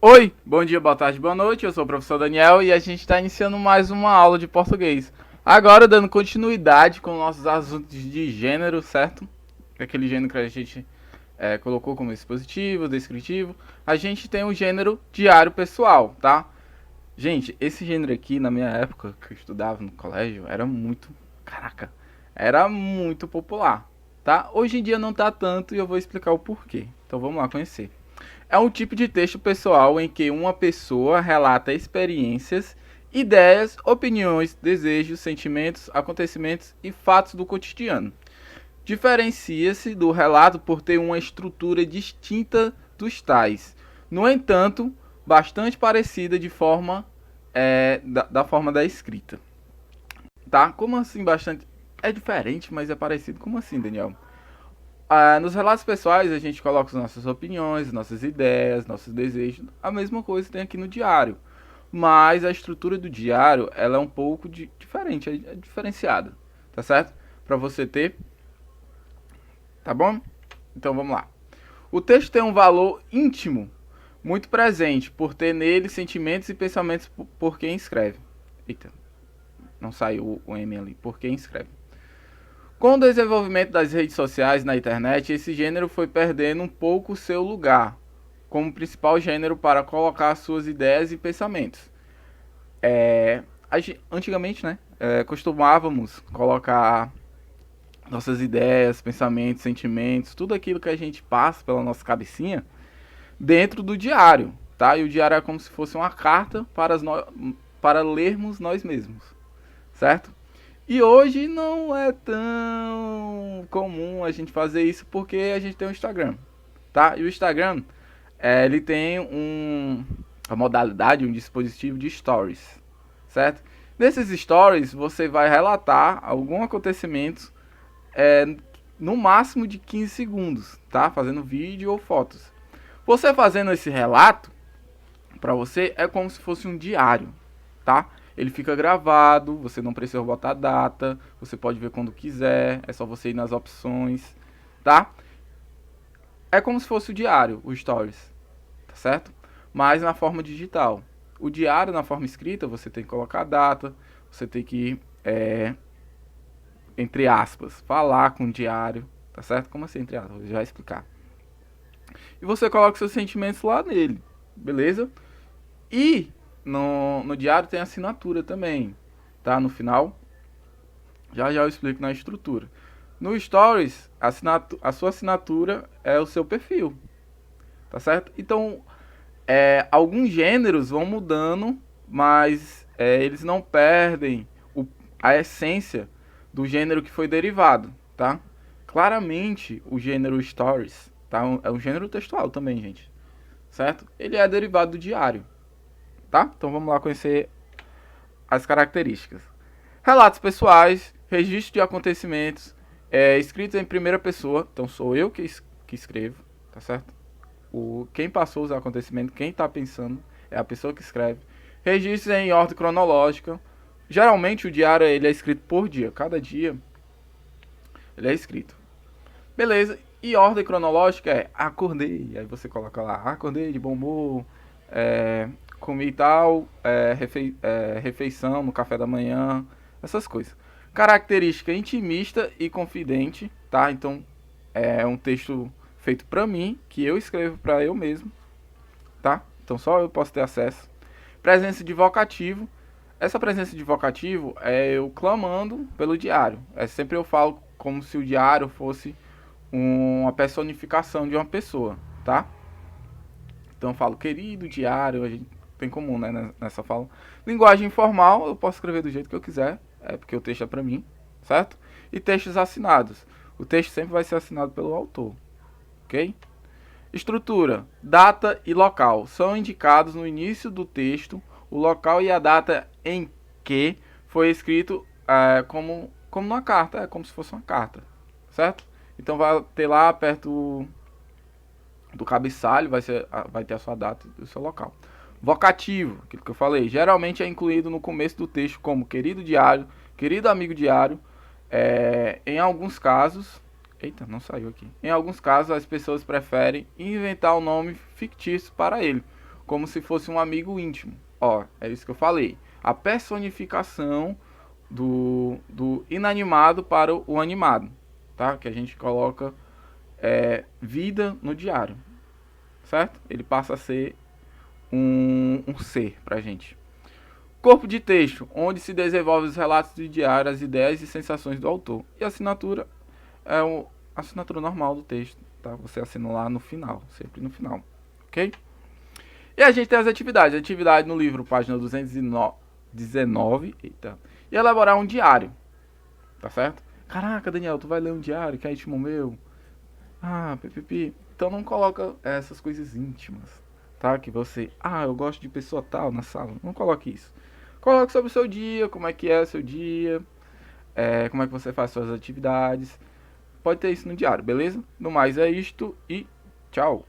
Oi, bom dia, boa tarde, boa noite. Eu sou o professor Daniel e a gente está iniciando mais uma aula de português. Agora, dando continuidade com nossos assuntos de gênero, certo? Aquele gênero que a gente colocou como expositivo, descritivo. A gente tem o gênero diário pessoal, tá? Gente, esse gênero aqui, na minha época, que eu estudava no colégio, era muito. Caraca, era muito popular, tá? Hoje em dia não tá tanto e eu vou explicar o porquê. Então vamos lá conhecer. É um tipo de texto pessoal em que uma pessoa relata experiências, ideias, opiniões, desejos, sentimentos, acontecimentos e fatos do cotidiano. Diferencia-se do relato por ter uma estrutura distinta dos tais. No entanto, bastante parecida de forma da forma da escrita. Tá? Como assim bastante? É diferente, mas é parecido. Como assim, Daniel? Nos relatos pessoais, a gente coloca as nossas opiniões, nossas ideias, nossos desejos. A mesma coisa tem aqui no diário. Mas a estrutura do diário, ela é um pouco diferente, é diferenciada. Tá certo? Para você ter, tá bom? Então vamos lá. O texto tem um valor íntimo muito presente, por ter nele sentimentos e pensamentos por quem escreve. Eita, não saiu o M ali. Por quem escreve. Com o desenvolvimento das redes sociais na internet, esse gênero foi perdendo um pouco seu lugar como principal gênero para colocar suas ideias e pensamentos. Antigamente, né, costumávamos colocar nossas ideias, pensamentos, sentimentos, tudo aquilo que a gente passa pela nossa cabecinha dentro do diário, tá? E o diário é como se fosse uma carta para lermos nós mesmos, certo? E hoje não é tão comum a gente fazer isso porque a gente tem o Instagram, tá? E o Instagram, ele tem a modalidade, um dispositivo de stories, certo? Nesses stories você vai relatar algum acontecimento é, no máximo de 15 segundos, tá? Fazendo vídeo ou fotos. Você fazendo esse relato, para você é como se fosse um diário, tá? Ele fica gravado, você não precisa botar data, você pode ver quando quiser, é só você ir nas opções, tá? É como se fosse o diário, o Stories, tá certo? Mas na forma digital. O diário na forma escrita, você tem que colocar a data, você tem que, entre aspas, falar com o diário, tá certo? Como assim, entre aspas? Vou já explicar. E você coloca seus sentimentos lá nele, beleza? E no diário tem assinatura também, tá? No final, já eu explico na estrutura. No Stories, a sua assinatura é o seu perfil, tá certo? Então, alguns gêneros vão mudando, mas eles não perdem a essência do gênero que foi derivado, tá? Claramente, o gênero Stories, tá? É um gênero textual também, gente, certo? Ele é derivado do diário, tá? Então vamos lá conhecer as características. Relatos pessoais, registro de acontecimentos, escritos em primeira pessoa, então sou eu que escrevo, tá certo? Quem passou os acontecimentos, quem está pensando, é a pessoa que escreve. Registros em ordem cronológica. Geralmente o diário ele é escrito por dia, cada dia ele é escrito. Beleza, e ordem cronológica é acordei, aí você coloca lá, acordei de bom humor, comi tal, refeição no café da manhã, essas coisas. Característica intimista e confidente, tá? Então é um texto feito pra mim, que eu escrevo pra eu mesmo, tá? Então só eu posso ter acesso. Presença de vocativo. Essa presença de vocativo é eu clamando pelo diário. É sempre eu falo como se o diário fosse uma personificação de uma pessoa, tá? Então eu falo, querido diário, a gente tem comum, né, nessa fala. Linguagem informal, eu posso escrever do jeito que eu quiser, porque o texto é pra mim, certo? E textos assinados. O texto sempre vai ser assinado pelo autor, ok? Estrutura, data e local. São indicados no início do texto o local e a data em que foi escrito como numa carta, é como se fosse uma carta, certo? Então vai ter lá perto do cabeçalho, vai ter a sua data e o seu local. Vocativo, aquilo que eu falei, geralmente é incluído no começo do texto como querido diário, querido amigo diário. Em alguns casos, eita, não saiu aqui. Em alguns casos, as pessoas preferem inventar um nome fictício para ele, como se fosse um amigo íntimo. Ó, é isso que eu falei. A personificação do inanimado para o animado, tá? Que a gente coloca vida no diário, certo? Ele passa a ser um ser pra gente. Corpo de texto, onde se desenvolve os relatos do diário, as ideias e sensações do autor. E a assinatura é a assinatura normal do texto, tá? Você assina lá no final, sempre no final, ok? E a gente tem as atividades. Atividade no livro, página 219, eita. E elaborar um diário, tá certo? Caraca, Daniel, tu vai ler um diário que é íntimo meu? Ah, pipipi. Então não coloca essas coisas íntimas, tá? Que você, eu gosto de pessoa tal na sala. Não coloque isso. Coloque sobre o seu dia, como é que é seu dia, como é que você faz suas atividades. Pode ter isso no diário, beleza? No mais é isto e tchau.